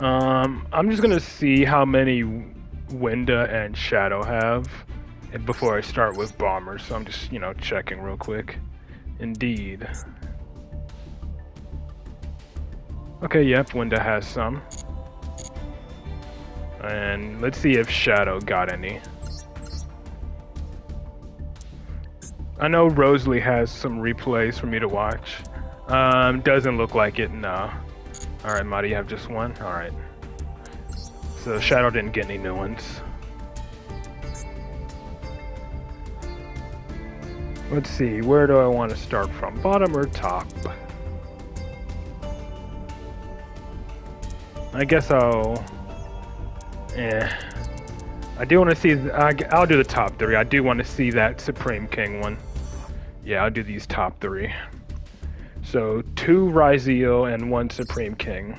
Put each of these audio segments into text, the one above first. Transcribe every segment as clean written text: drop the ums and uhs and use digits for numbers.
I'm just gonna see how many Winda and Shadow have before I start with Bomber, so I'm just, checking real quick. Indeed. Okay, yep, Winda has some. And let's see if Shadow got any. I know Rosalie has some replays for me to watch. Doesn't look like it, no. Alright, Madi, you have just one? Alright. So Shadow didn't get any new ones. Let's see, where do I want to start from? Bottom or top? I guess I'll... I do want to see... I'll do the top three. I do want to see that Supreme King one. Yeah, I'll do these top three. So, 2 Ryzeal and 1 Supreme King.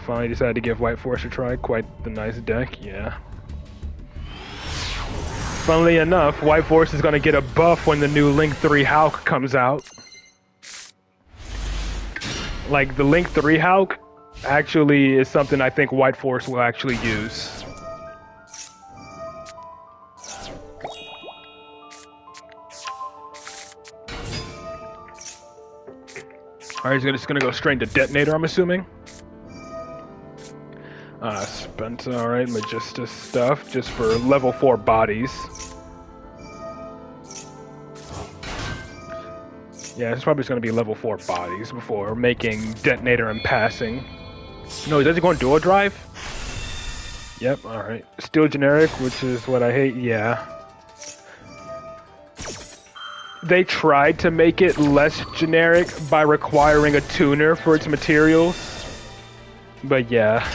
Finally decided to give White Force a try. Quite the nice deck, yeah. Funnily enough, White Force is going to get a buff when the new Link 3 Hulk comes out. Like, the Link 3 Hulk actually is something I think White Force will actually use. Alright, he's just gonna go straight to Detonator, I'm assuming. Spent, alright, Magista stuff, just for level 4 bodies. Yeah, it's probably just gonna be level 4 bodies before making Detonator and passing. No, does it go on dual drive? Yep, alright. Still generic, which is what I hate, yeah. They tried to make it less generic by requiring a tuner for its materials. But yeah.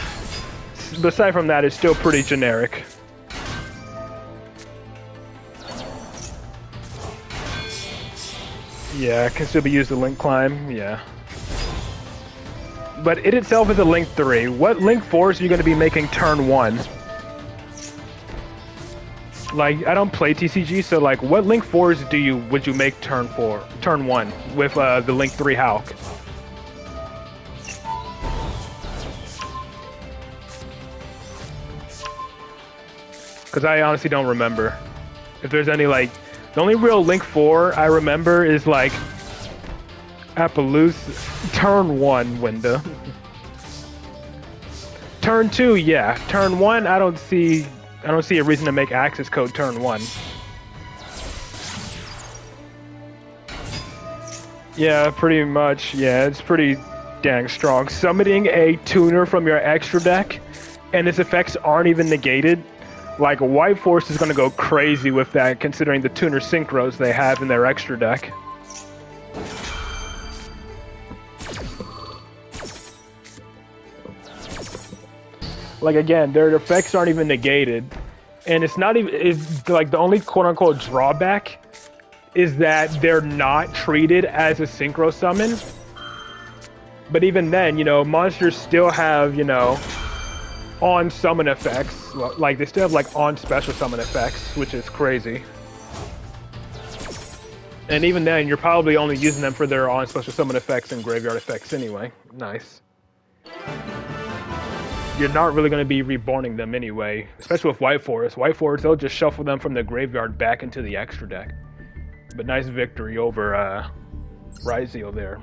Aside from that, it's still pretty generic. Yeah, it can still be used to Link Climb, yeah. But it itself is a Link 3. What Link Force are you going to be making turn 1? Like, I don't play TCG, so like, what Link 4s would you make turn 1 with the Link 3 Hulk? Because I honestly don't remember. If there's any, like, the only real Link 4 I remember is like Appaloosa turn 1 Winda. Turn 2, yeah. Turn 1, I don't see a reason to make access code turn 1. Yeah, pretty much. Yeah, it's pretty dang strong. Summoning a tuner from your extra deck and its effects aren't even negated. Like, White Force is going to go crazy with that, considering the tuner synchros they have in their extra deck. Like, again, their effects aren't even negated. And it's not even... It's like, the only quote-unquote drawback is that they're not treated as a synchro summon. But even then, monsters still have, on summon effects. Like, they still have, like, on special summon effects, which is crazy. And even then, you're probably only using them for their on special summon effects and graveyard effects anyway. Nice. You're not really going to be reborning them anyway, especially with White Forest. White Forest, they'll just shuffle them from the graveyard back into the extra deck. But nice victory over Ryzeal there.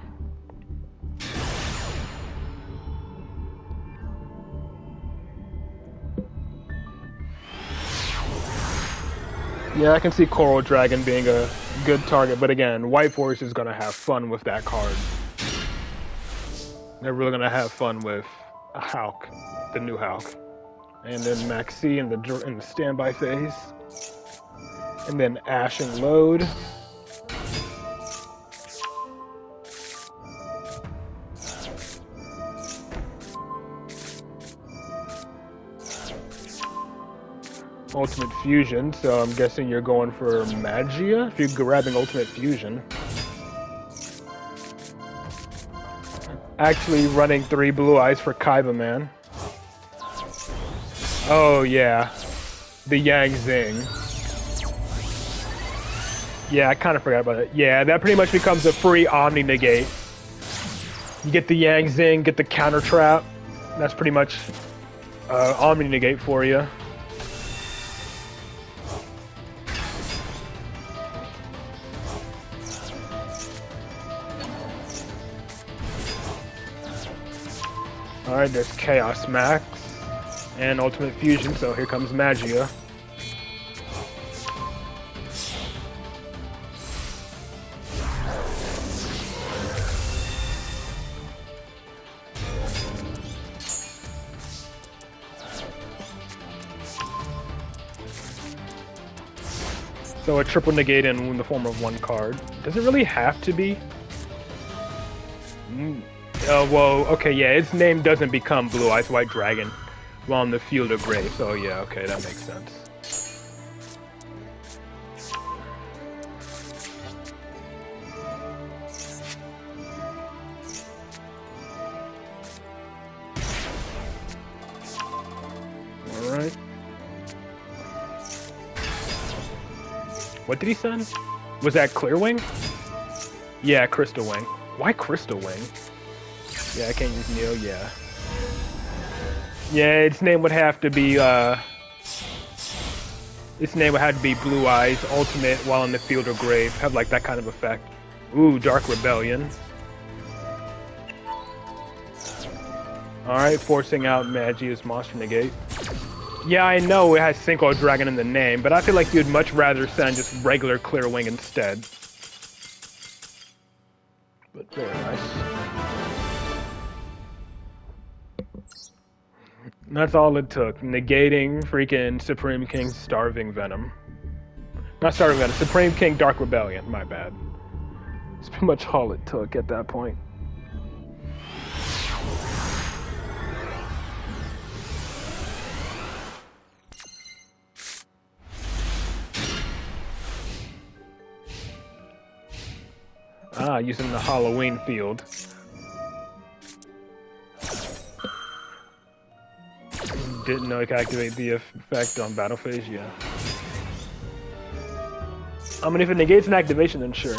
Yeah, I can see Coral Dragon being a good target, but again, White Forest is going to have fun with that card. They're really going to have fun with a Hulk, the new Hulk. And then Maxi in the standby phase. And then Ash and Load. Ultimate Fusion, so I'm guessing you're going for Magia if you're grabbing Ultimate Fusion. Actually running 3 Blue Eyes for Kaiba Man. Oh yeah, the Yang Zing. Yeah, I kind of forgot about it. Yeah, that pretty much becomes a free Omni Negate. You get the Yang Zing, get the counter trap. That's pretty much Omni negate for you. Alright, there's Chaos Max and Ultimate Fusion, so here comes Magia. So a triple negate in the form of one card. Does it really have to be? Well, okay, yeah, its name doesn't become Blue Eyes White Dragon while in the Field of Grave, so yeah, okay, that makes sense. Alright. What did he send? Was that Clear Wing? Yeah, Crystal Wing. Why Crystal Wing? Yeah, I can't use Neo, yeah. Yeah, its name would have to be, its name would have to be Blue Eyes, Ultimate, while in the Field or Grave. Have, like, that kind of effect. Ooh, Dark Rebellion. Alright, forcing out Magia's Monster Negate. Yeah, I know it has Synchro Dragon in the name, but I feel like you'd much rather send just regular Clear Wing instead. But very nice. That's all it took. Negating freaking Supreme King's Starving Venom. Not Starving Venom, Supreme King Dark Rebellion, my bad. It's pretty much all it took at that point. Ah, using the Halloween field. Didn't know it could activate the effect on battle phase, yeah. I mean, if it negates an activation, then sure.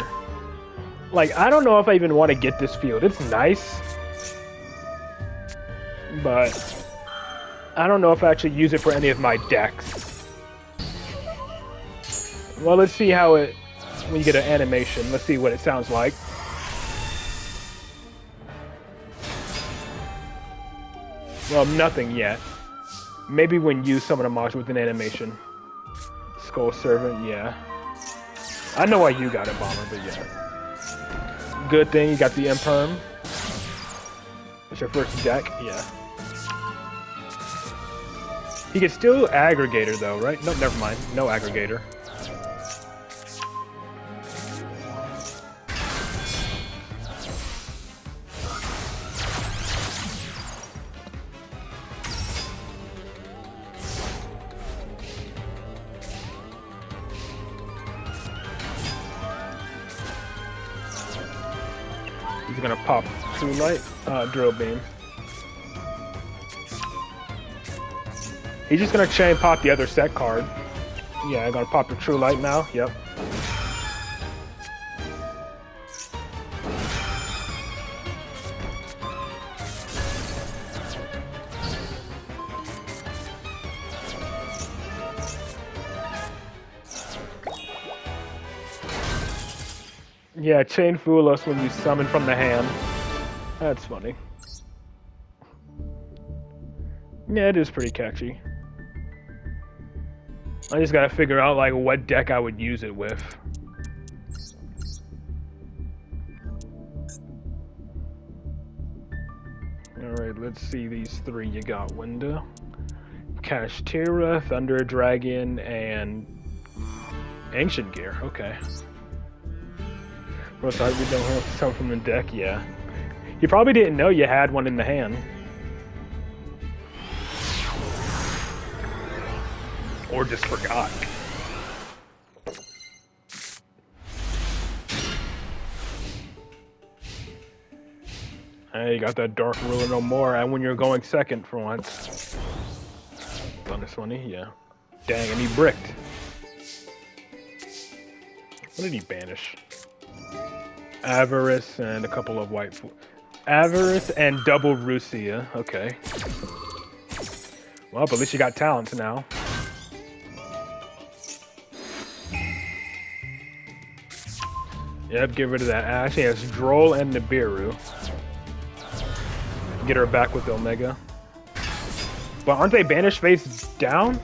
Like, I don't know if I even want to get this field. It's nice. But I don't know if I actually use it for any of my decks. Well, let's see how it... When you get an animation, let's see what it sounds like. Well, nothing yet. Maybe when you summon a monster with an animation. Skull Servant, yeah. I know why you got it, Bomber, but yeah. Good thing you got the Imperm. It's your first deck, yeah. He can still Aggregator though, right? No, never mind. No Aggregator. He's gonna pop True Light, Drill Beam. He's just gonna chain pop the other set card. Yeah, I'm gonna pop the True Light now, yep. Yeah, chain fool us when you summon from the hand. That's funny. Yeah, it is pretty catchy. I just gotta figure out like what deck I would use it with. Alright, let's see these three you got, Winda. Kashtira, Thunder Dragon, and Ancient Gear, okay. Bro, thought we don't have some from the deck, yeah. You probably didn't know you had one in the hand. Or just forgot. Hey, you got that Dark Ruler no more, and when you're going second for once. On this one, yeah. Dang, and he bricked. What did he banish? Avarice and a couple of white... Avarice and double Rusia. Okay. Well, but at least you got talents now. Yep, get rid of that. Actually, it's Droll and Nibiru. Get her back with Omega. But aren't they banished face down?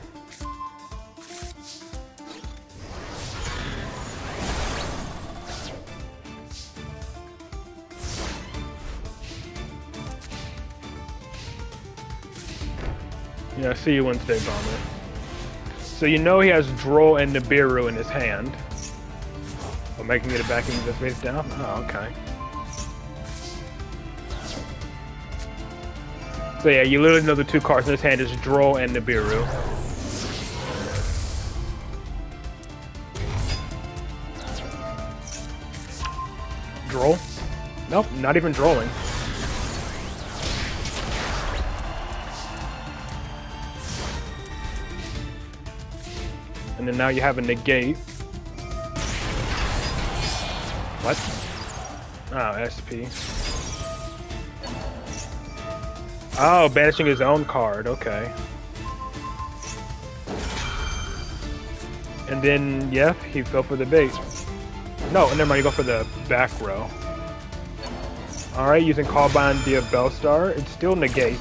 Yeah, see you Wednesday, Bomber. So you know he has Droll and Nibiru in his hand. Omega can get it back into this face down? Oh, okay. So yeah, you literally know the two cards in his hand is Droll and Nibiru. Droll? Nope, not even drolling. And then now you have a negate. What? Oh, SP. Oh, banishing his own card, okay. And then, yeah, he fell for the bait. No, never mind, you go for the back row. Alright, using Callby on Diabellstar, it still negates.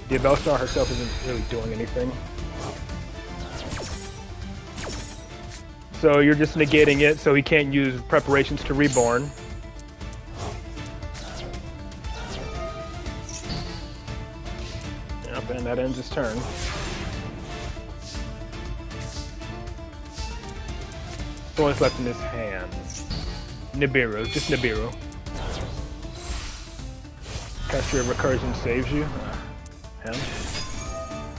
Diabellstar herself isn't really doing anything. So you're just negating it so he can't use preparations to reborn. Yep, and that ends his turn. So what's left in his hand? Nibiru, just Nibiru. Cast your recursion saves you. Him.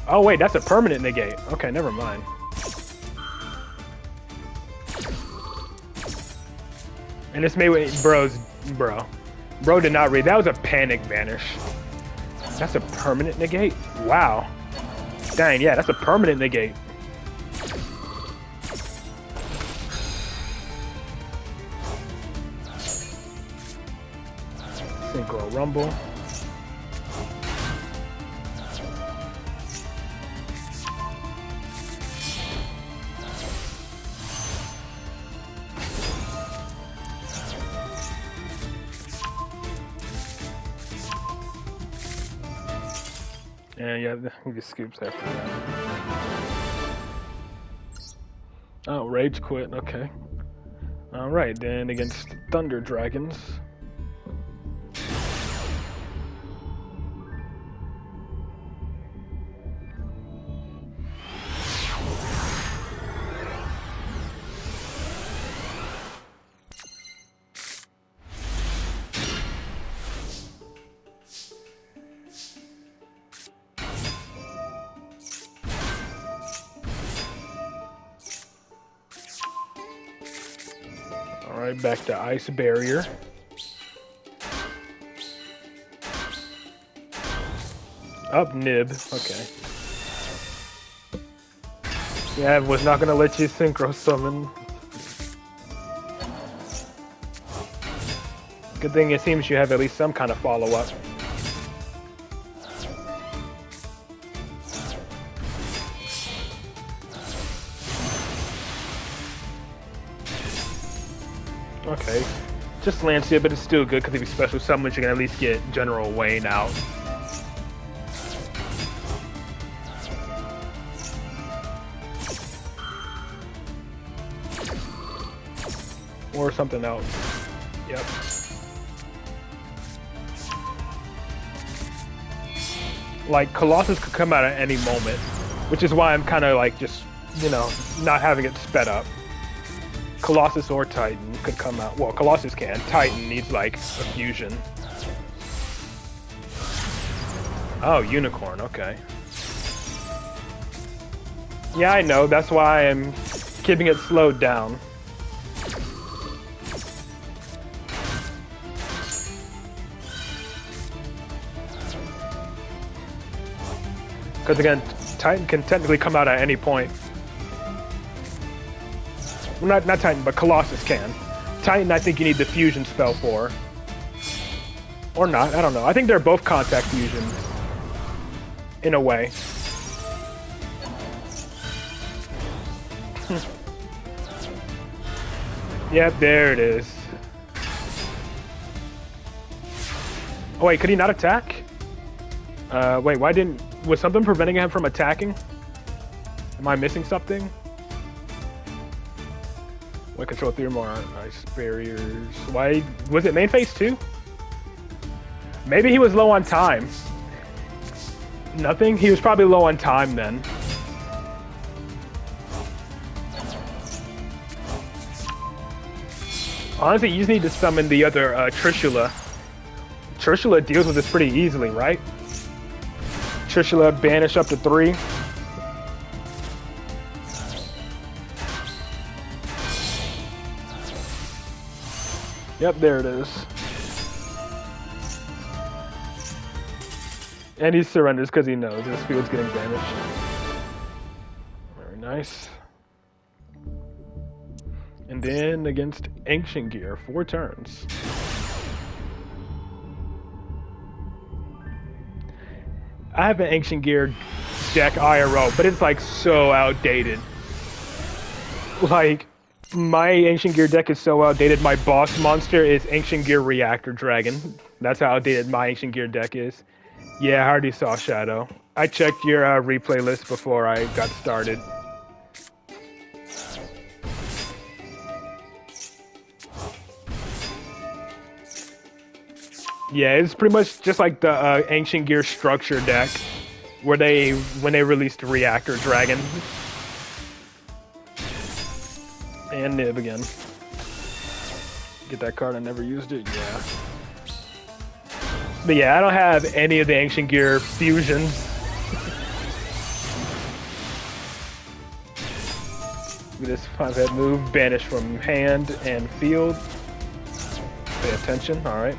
Oh wait, that's a permanent negate. Okay, never mind. And this may wait, bro did not read. That was a panic banish. That's a permanent negate? Wow. Dang, yeah, that's a permanent negate. Synchro Rumble. And yeah, he just scoops after that. Oh, Rage quit, okay. Alright, then against Thunder Dragons. Alright, back to Ice Barrier. Up Nib, okay. Yeah, I was not gonna let you synchro summon. Good thing it seems you have at least some kind of follow-up. Okay, just Lancia, but it's still good because if you special summons, you can at least get General Wayne out. Or something else. Yep. Like, Colossus could come out at any moment, which is why I'm kind of like just, you know, not having it sped up. Colossus or Titan could come out. Well, Colossus can. Titan needs like a fusion. Oh, Unicorn, okay. Yeah, I know. That's why I'm keeping it slowed down. Because again, Titan can technically come out at any point. Well, not Titan, but Colossus can. Titan, I think you need the fusion spell for. Or not, I don't know. I think they're both contact fusions. In a way. Yep, there it is. Oh wait, could he not attack? Wait, why didn't... Was something preventing him from attacking? Am I missing something? Why control 3 or more ice barriers? Why... Was it main phase 2? Maybe he was low on time. Nothing? He was probably low on time then. Honestly, you just need to summon the other Trishula. Trishula deals with this pretty easily, right? Trishula banish up to 3. Yep, there it is. And he surrenders because he knows his field's getting banished. Very nice. And then against Ancient Gear, 4 turns. I have an Ancient Gear deck IRL, but it's like so outdated. Like, my Ancient Gear deck is so outdated, my boss monster is Ancient Gear Reactor Dragon. That's how outdated my Ancient Gear deck is. Yeah, I already saw Shadow. I checked your replay list before I got started. Yeah, it's pretty much just like the Ancient Gear structure deck, where when they released Reactor Dragon. And Nib again. Get that card, I never used it, yeah. But yeah, I don't have any of the Ancient Gear fusions. This 5-head move, banish from hand and field. Pay attention, alright.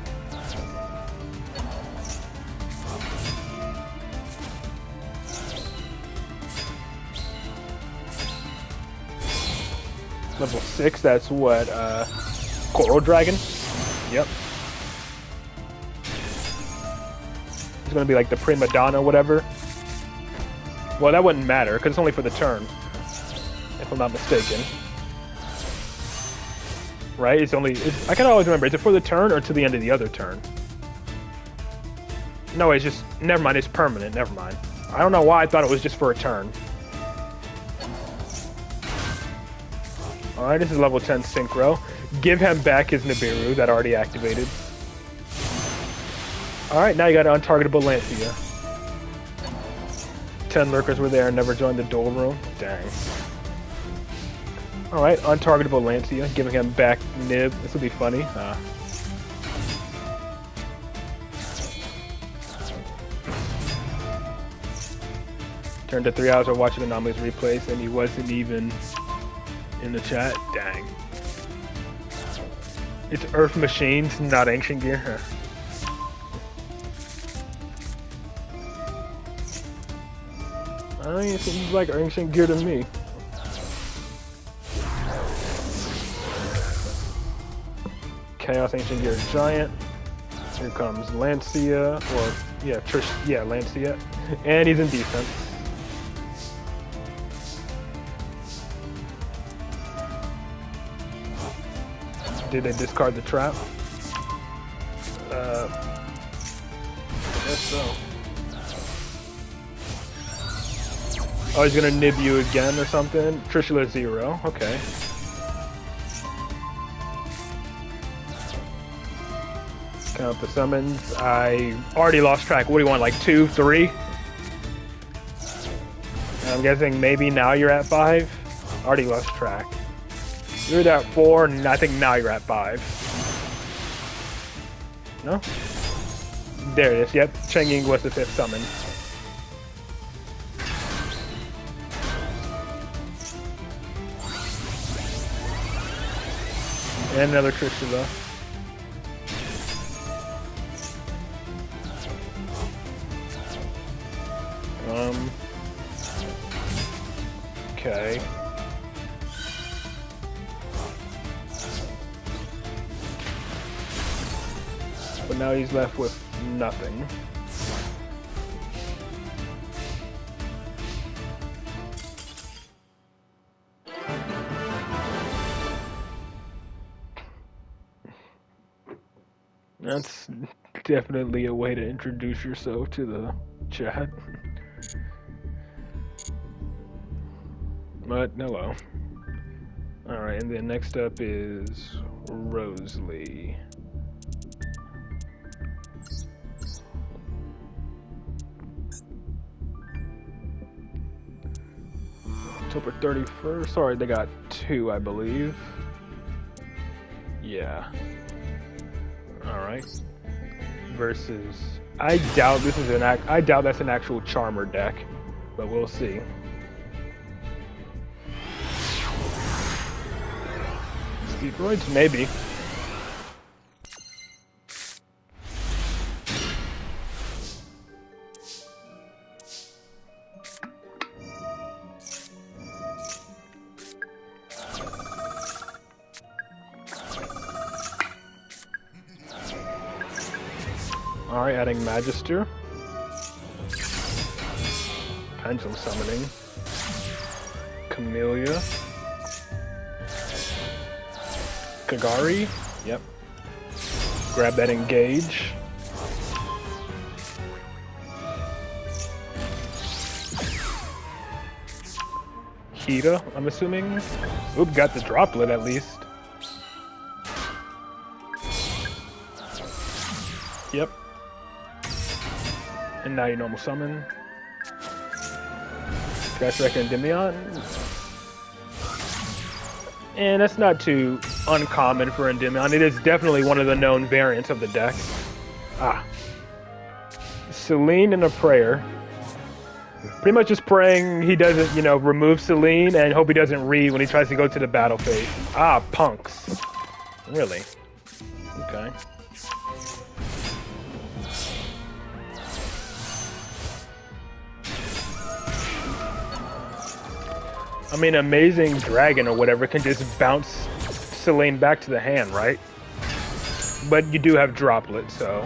Level 6, that's what, Coral Dragon? Yep. It's gonna be like the Prima Donna, whatever. Well, that wouldn't matter, because it's only for the turn. If I'm not mistaken. Right? I can always remember, is it for the turn or to the end of the other turn? No, it's just, never mind, it's permanent, never mind. I don't know why I thought it was just for a turn. Alright, this is level 10 Synchro. Give him back his Nibiru that already activated. Alright, now you got an untargetable Lancia. 10 lurkers were there and never joined the duel room. Dang. Alright, untargetable Lancia, giving him back Nib. This will be funny. Turned to 3 hours of watching Anomalies replays and he wasn't even in the chat. Dang. It's Earth Machines, not Ancient Gear. Huh. I mean, it seems like Ancient Gear to me. Chaos Ancient Gear Giant. Here comes Lancia, or yeah, Lancia. And he's in defense. Did they discard the trap? I guess so. Oh, he's gonna nib you again or something? Trishula 0, okay. Count the summons. I already lost track. What do you want, like 2, 3? I'm guessing maybe now you're at 5? Already lost track. You're at 4, and I think now you're at 5. No? There it is, yep. Changing was the 5th summon. And another Trishula. Okay. now he's left with nothing. That's definitely a way to introduce yourself to the chat. But hello. Alright, and then next up is Rosalie. October 31st. Sorry, they got 2, I believe. Yeah. Alright. Versus, I doubt this is I doubt that's an actual Charmer deck, but we'll see. Steroids, maybe. Alright, adding Magister. Pendulum Summoning. Camellia. Kagari. Yep. Grab that Engage. Hita, I'm assuming. Oop, got the Droplet at least. Yep. And now you normal summon. Scratch Wrecker and Endymion. And that's not too uncommon for Endymion. It is definitely one of the known variants of the deck. Ah. Selene and a Prayer. Pretty much just praying he doesn't, you know, remove Selene and hope he doesn't read when he tries to go to the battle phase. Ah, punks. Really? Okay. I mean, Amazing Dragon or whatever can just bounce Selene back to the hand, right? But you do have Droplet, so...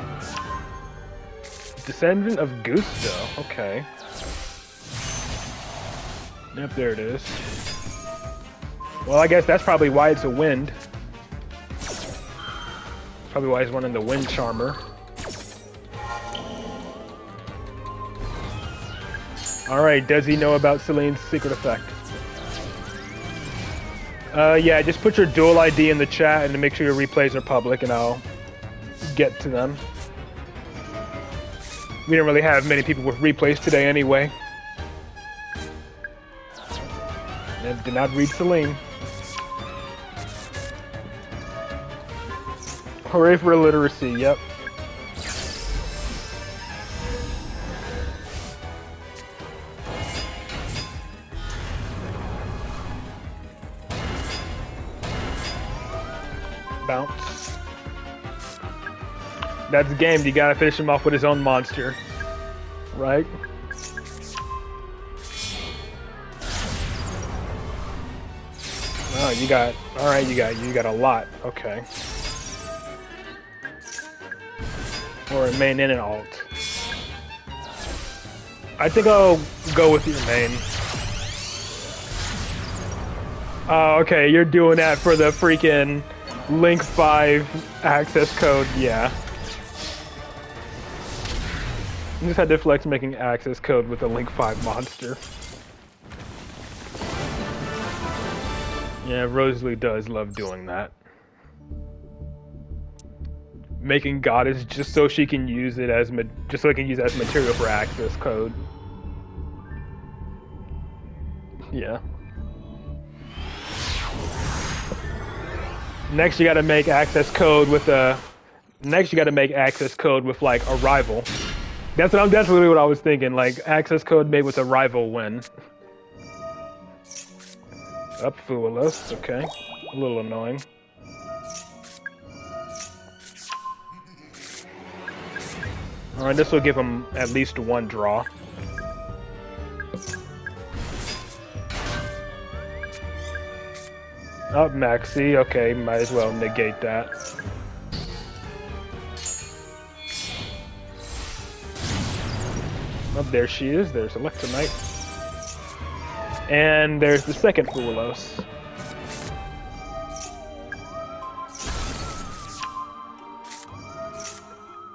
Descendant of Gusto, okay. Yep, there it is. Well, I guess that's probably why it's a wind. Probably why he's running the Wind Charmer. Alright, does he know about Selene's secret effect? Yeah, just put your Duel ID in the chat and make sure your replays are public and I'll get to them. We didn't really have many people with replays today anyway. And did not read Selene. Hooray for illiteracy, yep. Bounce. That's gamed. You gotta finish him off with his own monster, right? Oh, you got. All right, you got a lot. Okay. Or a main and an alt. I think I'll go with your main. Oh, okay. You're doing that for the freaking Link 5 access code, yeah. I just had to flex making access code with a Link 5 monster. Yeah, Rosalie does love doing that. Making Goddess just so she can use it as just so it can use it as material for access code. Yeah. Next, you got to make access code with a. Next, you got to make access code with like a rival. That's literally what I was thinking. Like access code made with a rival win. Up, Foolus. Okay, a little annoying. All right, this will give him at least one draw. Up, Maxi. Okay, might as well negate that. Oh, there she is. There's Electromite. And there's the second Fuelos.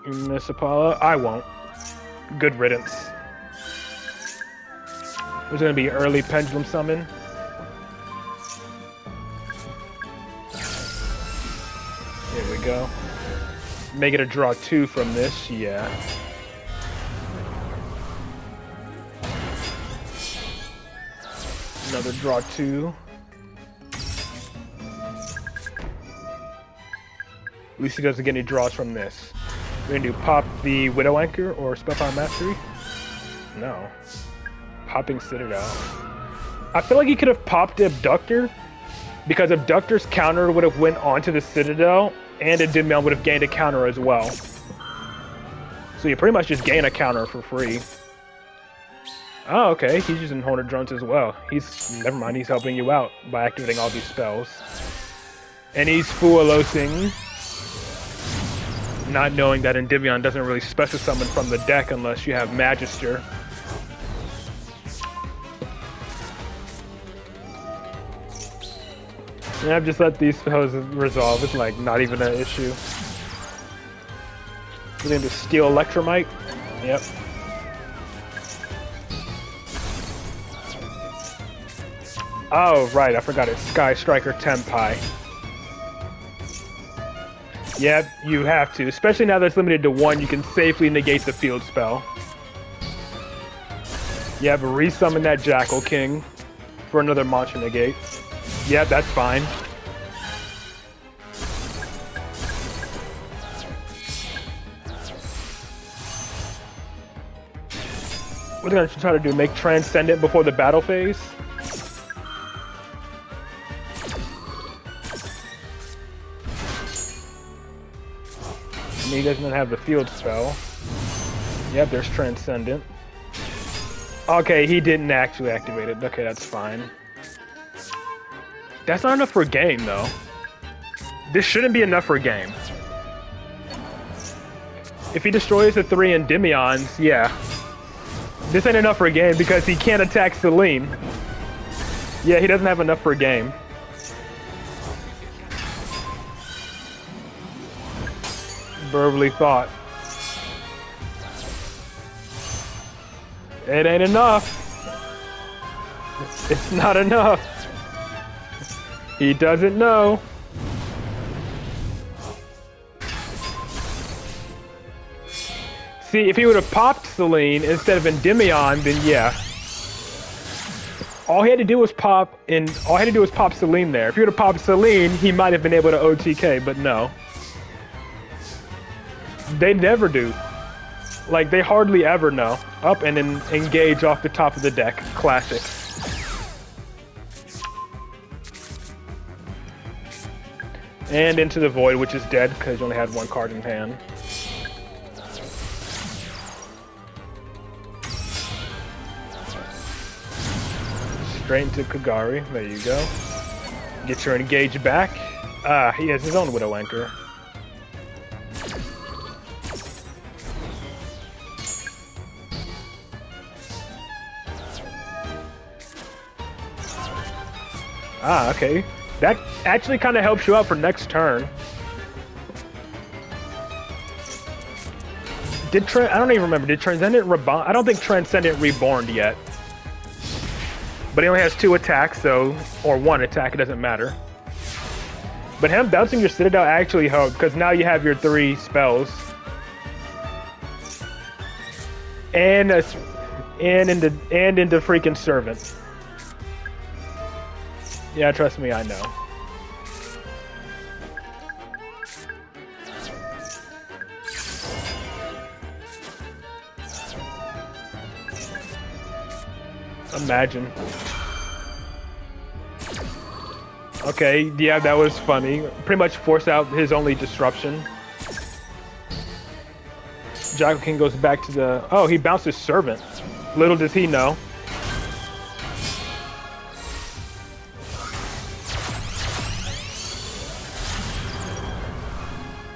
Miss Apollo? I won't. Good riddance. There's gonna be early Pendulum Summon. Here we go. Make it a draw 2 from this, yeah. Another draw 2. At least he doesn't get any draws from this. We're gonna do pop the Widow Anchor or Spellpower Mastery? No. Popping Citadel. I feel like he could have popped Abductor, because Abductor's counter would have went onto the Citadel, and Endymion would have gained a counter as well. So you pretty much just gain a counter for free. Oh, okay, he's using Hornet Drones as well. Never mind, he's helping you out by activating all these spells. And he's Fuelosing, not knowing that Endymion doesn't really special summon from the deck unless you have Magister. And I've just let these spells resolve. It's like not even an issue. We're going to steal Electromite. Yep. Oh, right, I forgot it's Sky Striker Tenpai. Yep, you have to. Especially now that it's limited to 1, you can safely negate the field spell. Yep, resummon that Jackal King for another monster negate. Yep, that's fine. What are they gonna try to do? Make Transcendent before the battle phase? He doesn't have the field spell. Yep, there's Transcendent. Okay, he didn't actually activate it. Okay, that's fine. That's not enough for a game, though. This shouldn't be enough for a game. If he destroys the 3 Endymions, yeah. This ain't enough for a game because he can't attack Selene. Yeah, he doesn't have enough for a game. Verbally thought. It ain't enough. It's not enough. He doesn't know. See, if he would have popped Selene instead of Endymion, then yeah. All he had to do was pop Selene there. If he would have popped Selene, he might have been able to OTK, but no. They never do. Like, they hardly ever know. Up and then engage off the top of the deck. Classic. And into the Void, which is dead because you only had 1 card in hand. Straight into Kagari. There you go. Get your engage back. Ah, he has his own Widow Anchor. Ah, okay. That actually kind of helps you out for next turn. I don't even remember. Did Transcendent Reborn? I don't think Transcendent Reborn yet. But he only has 2 attacks, so... Or 1 attack, it doesn't matter. But him bouncing your Citadel actually helped, because now you have your 3 spells. And into freaking Servant. Yeah, trust me, I know. Imagine. Okay, yeah, that was funny. Pretty much forced out his only disruption. Jackal King goes back to the... Oh, he bounced his Servant. Little does he know.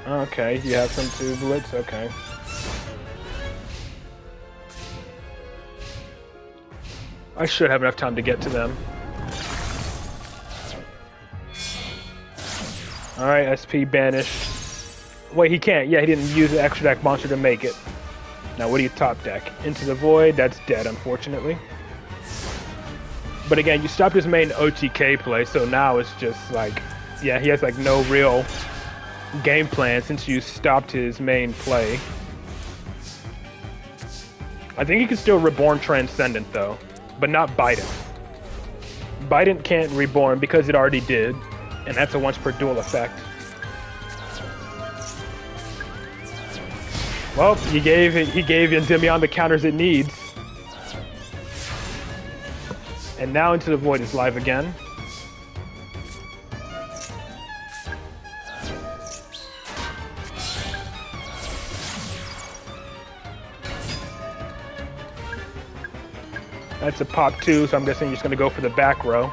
Okay, you have some 2 Blitz, okay. I should have enough time to get to them. Alright, SP banished. Wait, he can't. Yeah, he didn't use the extra deck monster to make it. Now, what do you top deck? Into the Void, that's dead, unfortunately. But again, you stopped his main OTK play, so now it's just like, yeah, he has like no real game plan since you stopped his main play. I think he can still Reborn Transcendent though, but not Bident. Bident can't Reborn because it already did, and that's a once per duel effect. Well, he gave Endymion the counters it needs. And now Into the Void is live again. That's a pop 2, so I'm guessing you're just gonna go for the back row.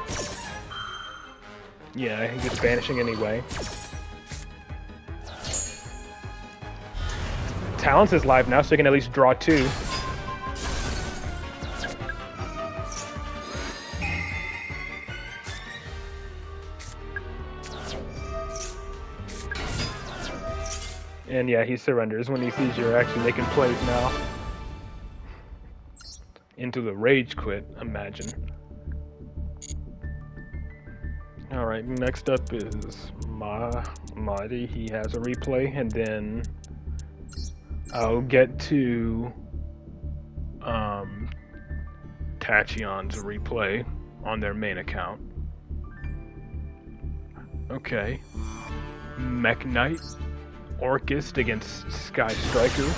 Yeah, he gets banishing anyway. Talents is live now, so you can at least draw 2. And yeah, he surrenders when he sees you're actually making plays now. Into the Rage Quit, imagine. Alright, next up is Mahdi. He has a replay, and then I'll get to Tachion's replay on their main account. Okay. Mech Knight. Orchist against Sky Striker.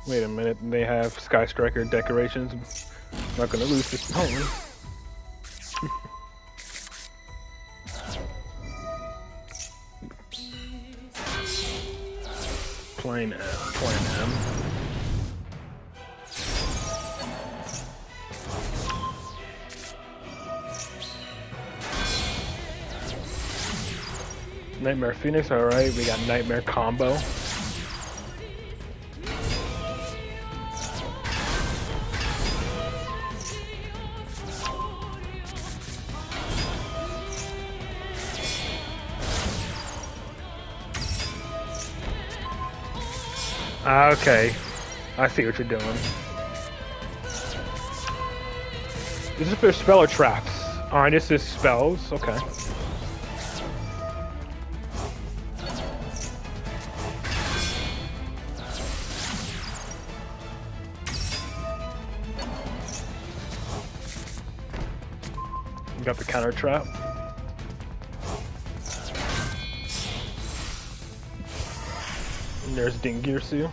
Wait a minute, they have Sky Striker decorations. I'm not gonna lose this opponent. Plain M. Nightmare Phoenix, alright, we got Nightmare combo. Okay, I see what you're doing. This is for spell or traps. Alright, this is spells, okay. You got the counter trap. And there's Dingirsu.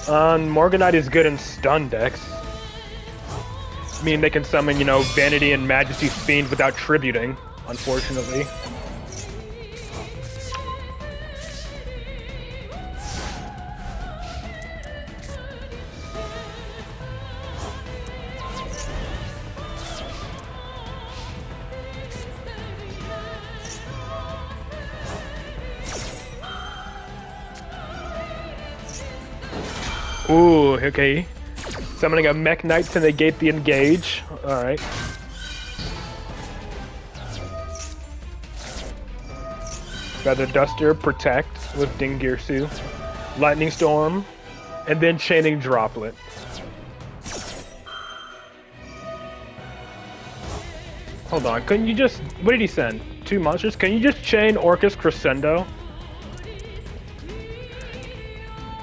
Morganite is good in stun decks. I mean, they can summon, you know, Vanity and Majesty's Fiend without tributing, unfortunately. Ooh, okay. Summoning a Mech Knight to negate the engage. Alright. Feather Duster, protect with Dingirsu. Lightning Storm, and then Chaining Droplet. Hold on, couldn't you just... What did he send? 2 monsters? Can you just chain Orcus Crescendo?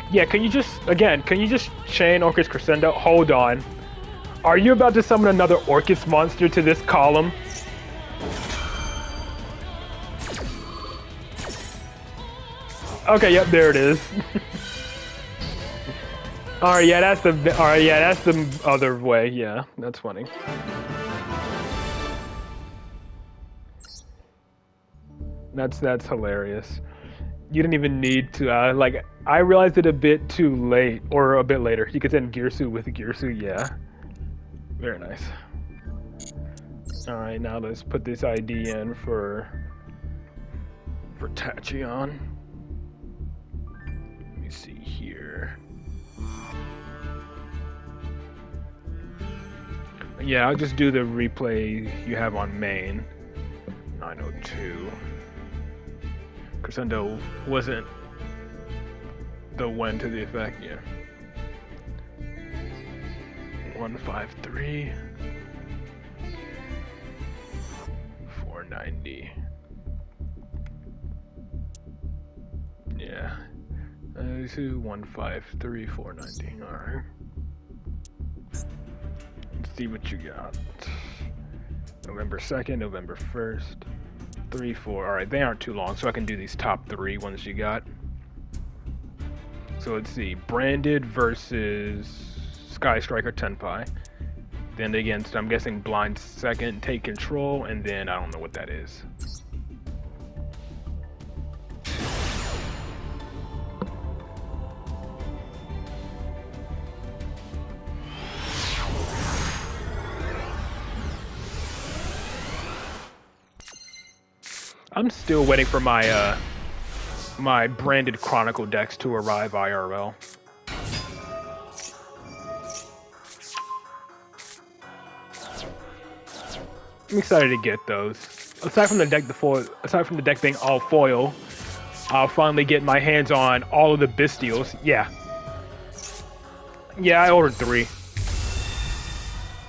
Yeah, can you just chain Orcus Crescendo? Hold on. Are you about to summon another Orcus monster to this column? Okay, yep, there it is. Alright, yeah, that's the other way, yeah, that's funny. That's hilarious. You didn't even need to, like, I realized it a bit too late, or a bit later. You could send Girsu with Girsu, yeah. Very nice. All right, now let's put this ID in for Tachyon. Let me see here. Yeah, I'll just do the replay you have on main. 902. Crescendo wasn't the one to the effect, yeah. 153. 490. Yeah. 153, 490. Alright. Let's see what you got. November 2nd, November 1st. 3, 4. Alright, they aren't too long, so I can do these top 3 ones you got. So let's see. Branded versus Sky Striker Tenpai. Then against, I'm guessing, Blind Second, Take Control, and then I don't know what that is. I'm still waiting for my my branded Chronicle decks to arrive IRL. I'm excited to get those. Aside from the deck being all foil, I'll finally get my hands on all of the Bestials. Yeah, I ordered 3.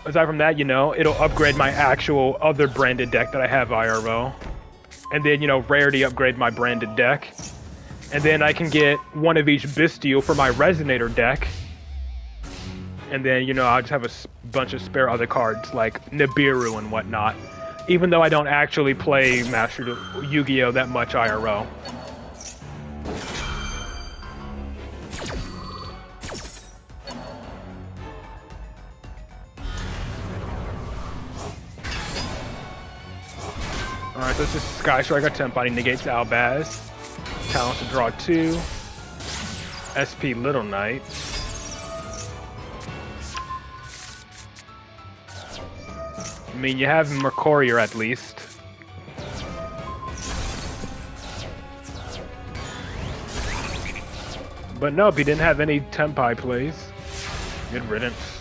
Aside from that, you know, it'll upgrade my actual other branded deck that I have IRL. And then, you know, Rarity upgrade my branded deck. And then I can get one of each Bestial for my Resonator deck. And then, you know, I'll just have a bunch of spare other cards like Nibiru and whatnot. Even though I don't actually play Master Yu-Gi-Oh! That much IRL. Alright, so this is Sky Striker Tenpai negates Albaz. Talent to draw 2. SP Little Knight. I mean, you have Mercurier at least. But nope, he didn't have any Tenpai plays. Good riddance.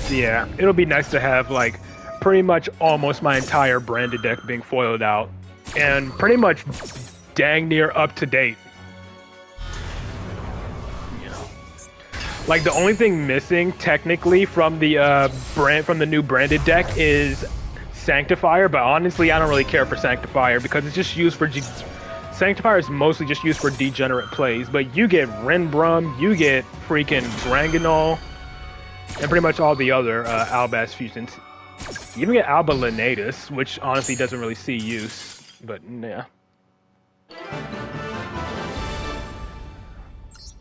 Yeah, it'll be nice to have, like, pretty much almost my entire branded deck being foiled out. And pretty much dang near up to date. Yeah. Like, the only thing missing, technically, from the new branded deck is Sanctifier, but honestly, I don't really care for Sanctifier because it's just used for... Sanctifier is mostly just used for degenerate plays, but you get Renbrum, you get freaking Granganol, and pretty much all the other Albaz fusions. You even get Alba Lenatus, which honestly doesn't really see use, but yeah.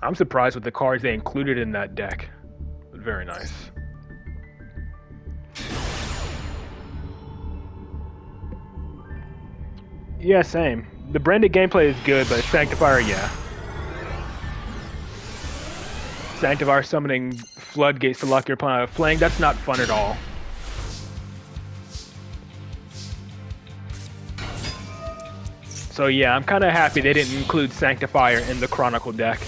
I'm surprised with the cards they included in that deck. But very nice. Yeah, same. The branded gameplay is good, but Sanctifier, yeah. Sanctifier summoning floodgates to lock your opponent out of flank, that's not fun at all. So yeah, I'm kind of happy they didn't include Sanctifier in the Chronicle deck.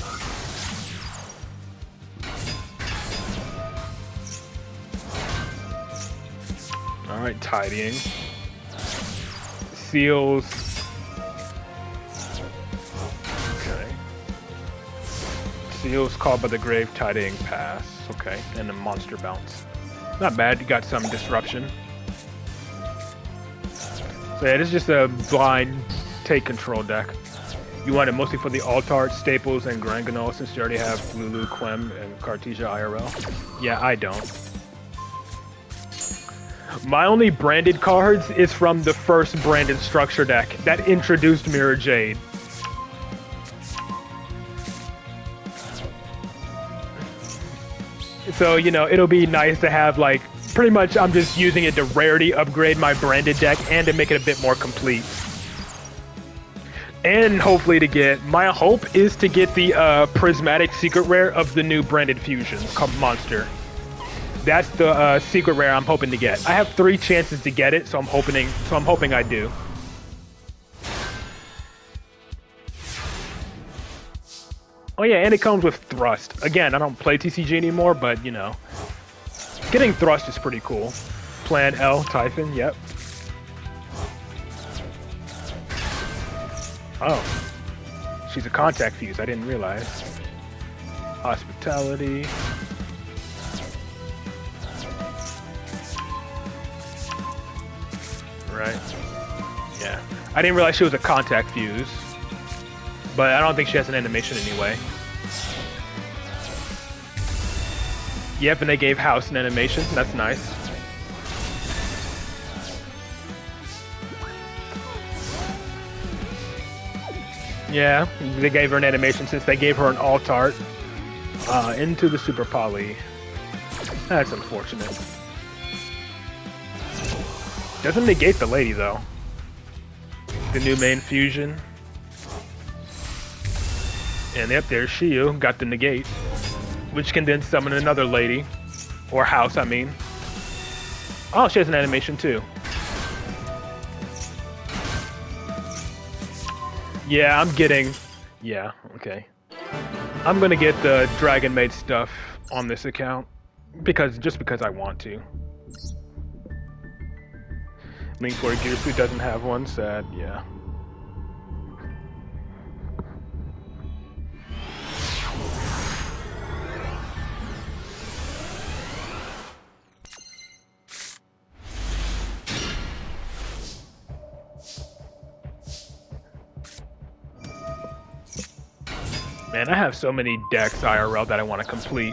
Alright, tidying. Seals. Seals called by the grave, tidying pass. Okay, and a monster bounce. Not bad, you got some disruption. So yeah, this is just a blind take control deck. You want it mostly for the Altart, Staples, and Granganol since you already have Lulu, Quem, and Cartesia IRL. Yeah, I don't. My only branded cards is from the first branded structure deck that introduced Mirror Jade. So, you know, it'll be nice to have, like, pretty much I'm just using it to rarity upgrade my branded deck and to make it a bit more complete. And hopefully to get, my hope is to get the prismatic secret rare of the new branded fusion called Monster. That's the secret rare I'm hoping to get. I have 3 chances to get it, so I'm hoping I do. Oh yeah, and it comes with Thrust. Again, I don't play TCG anymore, but you know, getting Thrust is pretty cool. Plan L, Typhon, yep. Oh, she's a contact fuse, I didn't realize. Hospitality. Right, yeah. I didn't realize she was a contact fuse. But I don't think she has an animation anyway. Yep, and they gave House an animation. That's nice. Yeah, they gave her an animation since they gave her an alt art. Into the Super Poly. That's unfortunate. Doesn't negate the lady, though. The new main fusion. And yep, there's Shiyu, got the negate, which can then summon another lady, or house, I mean. Oh, she has an animation too. Yeah, okay. I'm gonna get the Dragon Maid stuff on this account, just because I want to. Link for Girsu doesn't have one, sad, yeah. Man, I have so many decks IRL that I want to complete.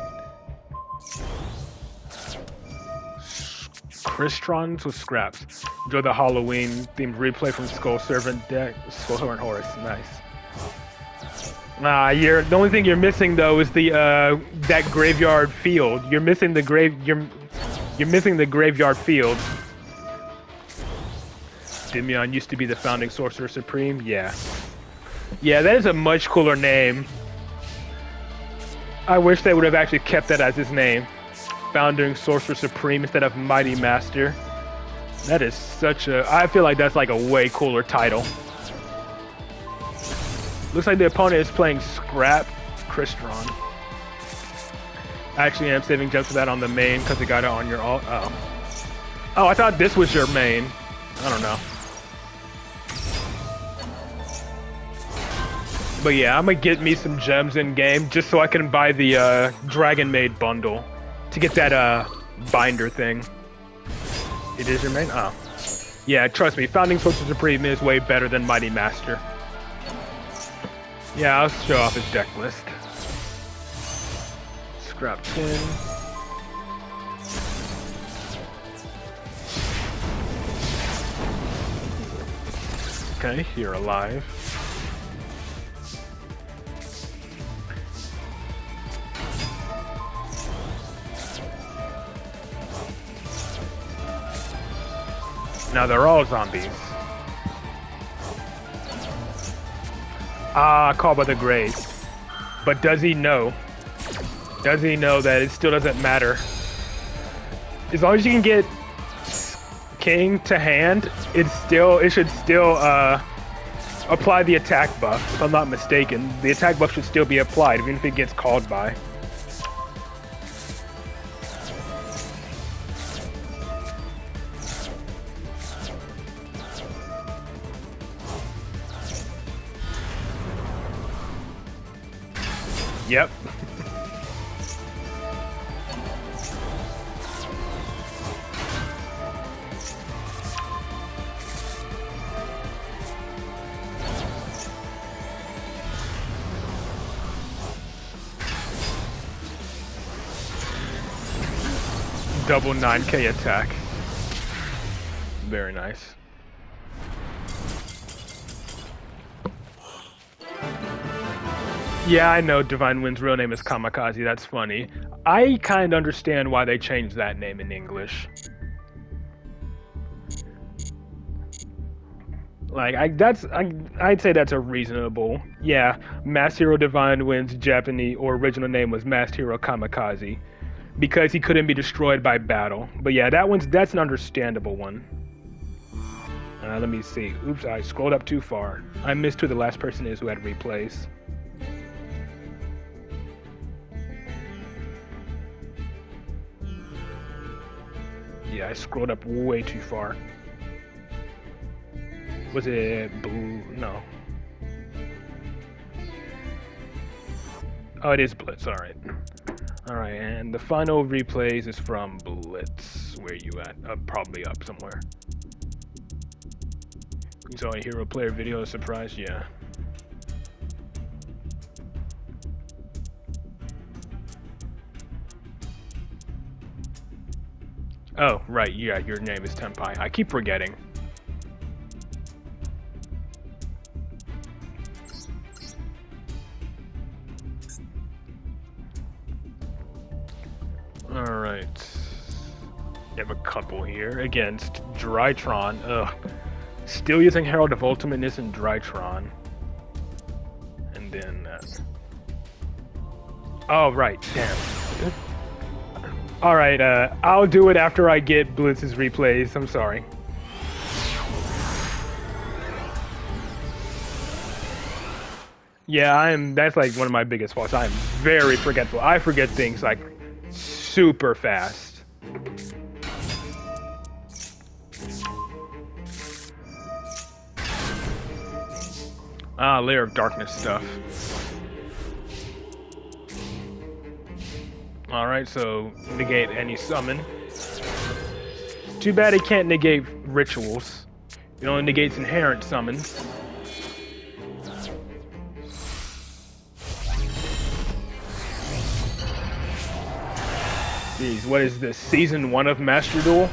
Cristrons with scraps. Enjoy the Halloween themed replay from Skull Servant deck. Skull Servant Horus, nice. The only thing you're missing though is the that graveyard field. You're missing the missing the graveyard field. Dimion used to be the founding Sorcerer Supreme. Yeah. Yeah, that is a much cooler name. I wish they would have actually kept that as his name. Founding Sorcerer Supreme instead of Mighty Master. That is such a... I feel like that's like a way cooler title. Looks like the opponent is playing Scrap Crystron. Actually, I'm saving gems for that on the main because it got it on your alt. Oh. Oh, I thought this was your main. I don't know. But yeah, I'm gonna get me some gems in game just so I can buy the Dragon Maid bundle to get that binder thing. It is your main? Oh. Yeah, trust me, Founding Sorcerer Supreme is way better than Mighty Master. Yeah, I'll show off his deck list. Scrap Twin. Okay, you're alive. Now they're all zombies. Ah, called by the Grave. But does he know? Does he know that it still doesn't matter? As long as you can get King to hand, it should still apply the attack buff, if I'm not mistaken. The attack buff should still be applied, even if it gets called by. Yep. Double 9k attack. Very nice. Yeah, I know Divine Wind's real name is Kamikaze, that's funny. I kind of understand why they changed that name in English. Like, I'd say that's a reasonable. Yeah, Masked Hero Divine Wind's Japanese or original name was Masked Hero Kamikaze, because he couldn't be destroyed by battle. But yeah, that's an understandable one. Let me see. Oops, I scrolled up too far. I missed who the last person is who had replays. Yeah, I scrolled up way too far. Was it Blue? No. Oh, it is Blitz. All right. All right, and the final replays is from Blitz. Where you at? Probably up somewhere. You saw a hero player video, surprise? Yeah. Oh, right. Yeah, your name is Tenpai. I keep forgetting. Alright. You have a couple here against Drytron. Ugh. Still using Herald of Ultimateness and Drytron. And then... Oh, right. Damn. Alright, I'll do it after I get Blitz's replays. I'm sorry. Yeah, that's like one of my biggest faults. I am very forgetful. I forget things like super fast. Layer of Darkness stuff. Alright, so negate any summon. Too bad it can't negate rituals. It only negates inherent summons. Jeez, what is this? Season 1 of Master Duel?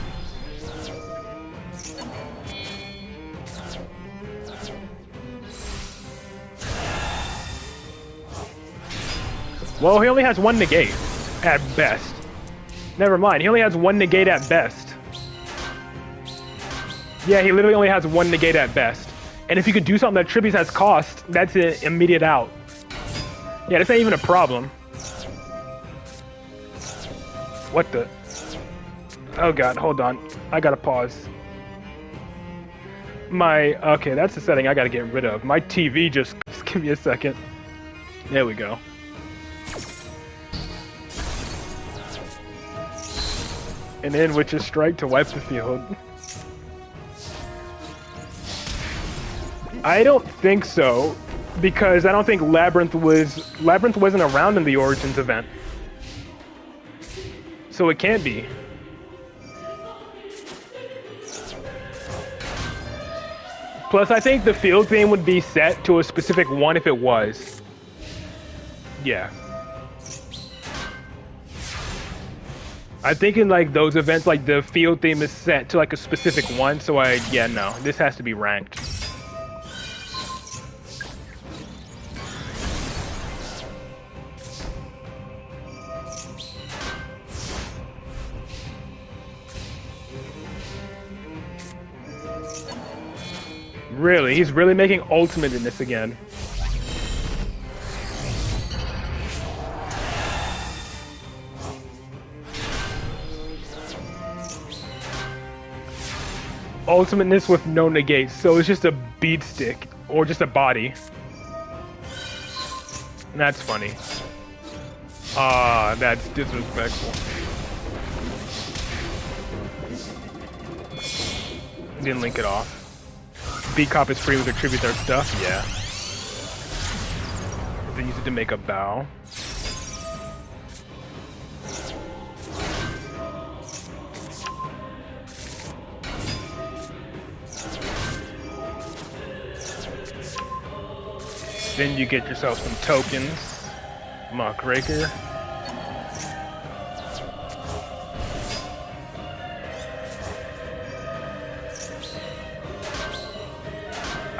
Well, he only has one negate, at best. Never mind, he only has one negate at best. Yeah, he literally only has one negate at best. And if you could do something that tributes has cost, that's an immediate out. Yeah, this ain't even a problem. What the? Oh god, hold on. I gotta pause. Okay, that's the setting I gotta get rid of. My TV just give me a second. There we go. And then Witch's Strike to wipe the field. I don't think so, because I don't think Labyrinth wasn't around in the Origins event. So it can't be. Plus, I think the field theme would be set to a specific one if it was. Yeah. I think in like those events, like the field theme is set to like a specific one, so yeah, no, this has to be ranked. Really? He's really making ultimate in this again. Ultimateness with no negates, so it's just a beat stick, or just a body. That's funny. That's disrespectful. Didn't link it off. Beat Cop is free with attribute their stuff, yeah. They use it to make a bow. Then you get yourself some tokens. Muckraker.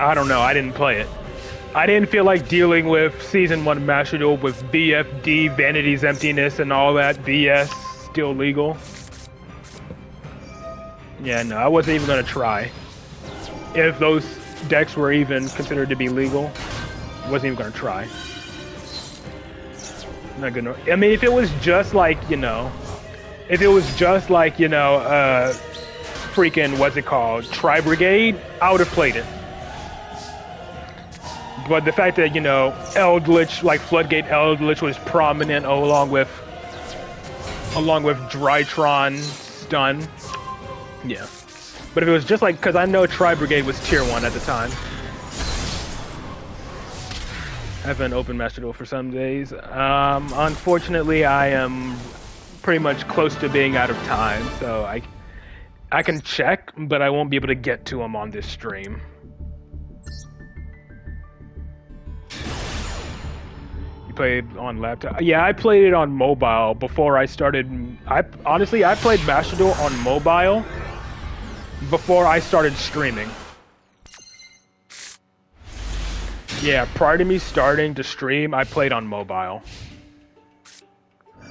I don't know, I didn't play it. I didn't feel like dealing with Season 1 Master Duel with BFD, Vanity's Emptiness, and all that BS still legal. Yeah, no, I wasn't even gonna try. If those decks were even considered to be legal, I wasn't even gonna try. Not gonna. I mean, if it was just like, you know, freaking, what's it called, Tri Brigade, I would have played it. But the fact that, you know, Eldritch, like Floodgate Eldritch was prominent along with Drytron Stun, yeah. But if it was just like, because I know Tri Brigade was tier 1 at the time. I haven't opened Master Duel for some days. Unfortunately, I am pretty much close to being out of time, so I can check, but I won't be able to get to them on this stream. You played on laptop? Yeah, I played it on mobile before I started. Honestly, I played Master Duel on mobile before I started streaming. Yeah, prior to me starting to stream, I played on mobile.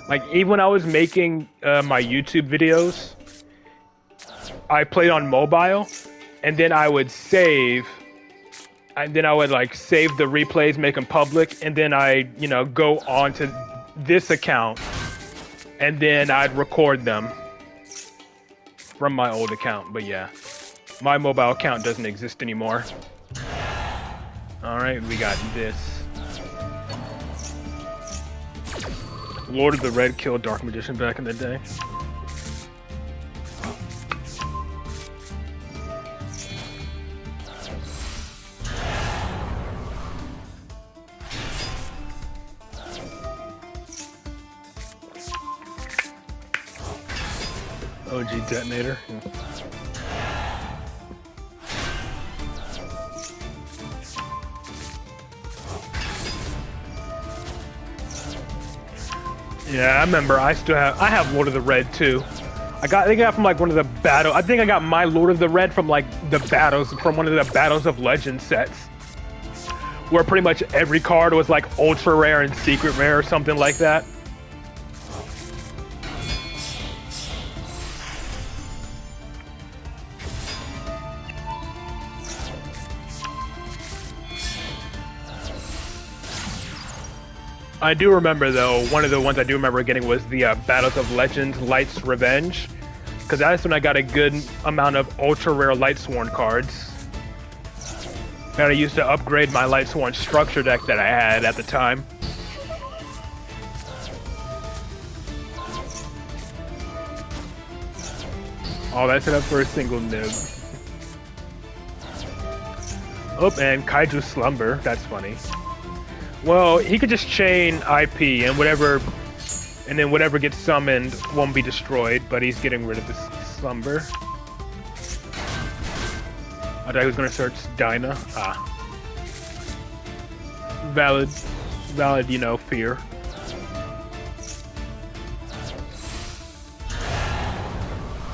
Like, even when I was making my YouTube videos, I played on mobile, and then I would save, and then I would like save the replays, make them public, and then I, you know, go on to this account, and then I'd record them from my old account. But yeah, my mobile account doesn't exist anymore. All right, we got this. Lord of the Red killed Dark Magician back in the day. OG detonator. Yeah. Yeah, I remember. I have Lord of the Red too. I think I got from like one of the battle. I think I got my Lord of the Red from like the battles, from one of the Battles of Legend sets, where pretty much every card was like ultra rare and secret rare or something like that. I do remember, though, one of the ones I do remember getting was the Battles of Legends Light's Revenge, because that's when I got a good amount of ultra rare Lightsworn cards that I used to upgrade my Lightsworn structure deck that I had at the time. Oh, that's set up for a single nib. Oh, and Kaiju Slumber. That's funny. Well, he could just chain IP and then whatever gets summoned won't be destroyed, but he's getting rid of this Slumber. I thought he was gonna search Dinah. Ah. Valid, you know, fear.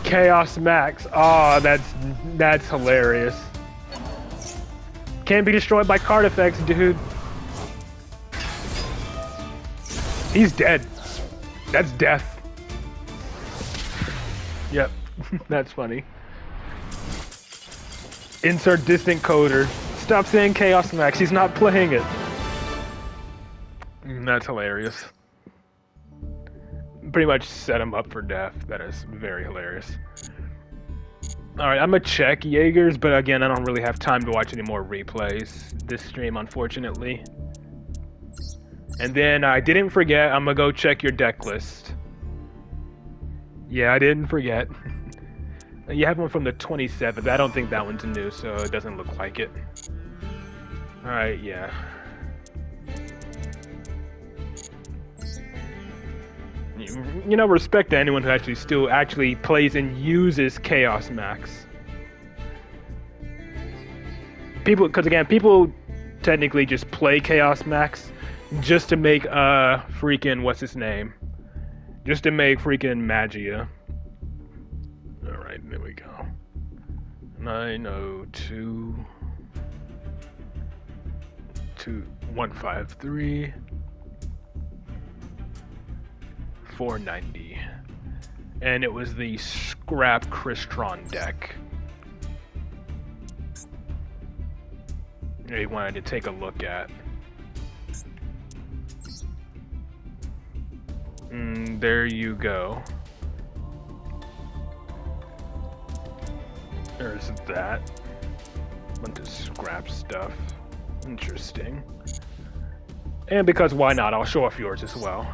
Chaos Max. Oh, that's hilarious. Can't be destroyed by card effects, dude. He's dead. That's death. Yep, that's funny. Insert distant coder. Stop saying Chaos Max, he's not playing it. That's hilarious. Pretty much set him up for death. That is very hilarious. Alright, I'm gonna check Jaegers, but again, I don't really have time to watch any more replays this stream, unfortunately. And then I didn't forget, I'm gonna go check your deck list. Yeah, I didn't forget. You have one from the 27th. I don't think that one's new, so it doesn't look like it. Alright, yeah. You know, respect to anyone who still plays and uses Chaos Max. Because again, people technically just play Chaos Max just to make freaking what's his name? Just to make freaking Magia. Alright, there we go. 902 153 490, and it was the scrap Crystron deck. He wanted to take a look at. There you go. There's that. Bunch of scrap stuff. Interesting. And because why not, I'll show off yours as well.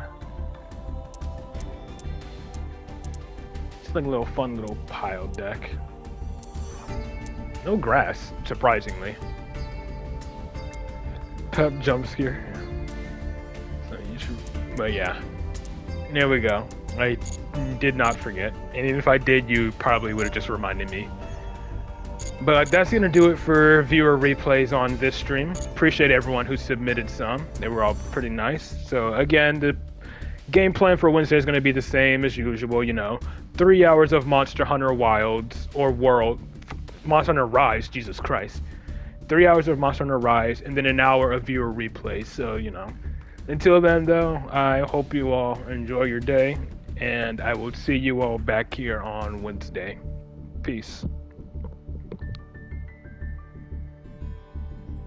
It's like a little fun little pile deck. No grass, surprisingly. Pep jump scare. So you should, but yeah. There we go. I did not forget. And even if I did, you probably would have just reminded me. But that's going to do it for viewer replays on this stream. Appreciate everyone who submitted some. They were all pretty nice. So again, the game plan for Wednesday is going to be the same as usual, you know. 3 hours of Monster Hunter Wilds or World. Monster Hunter Rise, Jesus Christ. 3 hours of Monster Hunter Rise, and then an hour of viewer replays. So, you know. Until then, though, I hope you all enjoy your day, and I will see you all back here on Wednesday. Peace.